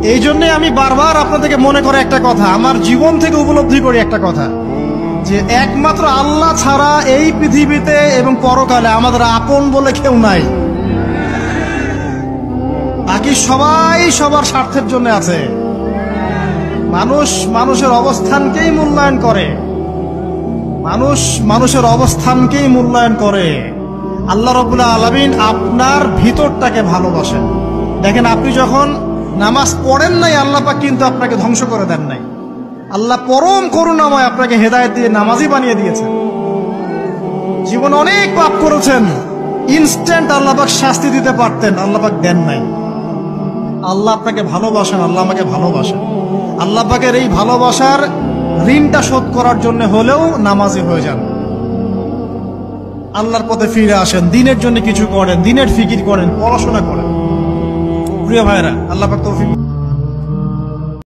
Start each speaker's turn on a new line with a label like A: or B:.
A: এই জন্য আমি বারবার আপনাদেরকে মনে করে একটা কথা, আমার জীবন থেকে উপলব্ধি করি একটা কথা, যে একমাত্র আল্লাহ ছাড়া এই পৃথিবীতে এবং পরকালে আমাদের আপন বলে কেউ নাই। বাকি সবাই সবার স্বার্থের জন্য আছে। মানুষ মানুষের অবস্থানকেই মূল্যায়ন করে, মানুষ মানুষের অবস্থানকেই মূল্যায়ন করে। আল্লাহ রাব্বুল আলামিন আপনার ভিতরটাকে ভালোবাসেন। দেখেন, আপনি যখন নামাজ পড়েন নাই, আল্লাহ পাক কিন্তু আপনাকে ধ্বংস করে দেন নাই। আল্লাহ পরম করুণাময় আপনাকে হেদায়েত দিয়ে নামাজি বানিয়ে দিয়েছেন। জীবন অনেক পাপ করেছেন, ইনস্ট্যান্ট আল্লাহ পাক শাস্তি দিতে পারতেন, আল্লাহ পাক দেন নাই। আল্লাহ আপনাকে ভালোবাসেন, আল্লাহ আমাকে ভালোবাসেন। আল্লাহ পাকের এই ভালোবাসার ঋণটা শোধ করার জন্য হলেও নামাজি হয়ে যান, আল্লাহর পথে ফিরে আসেন, দিনের জন্য কিছু করেন, দিনের ফিকির করেন, পড়াশোনা করেন। প্রিয় ভাইরা, আল্লাহ পাক তৌফিক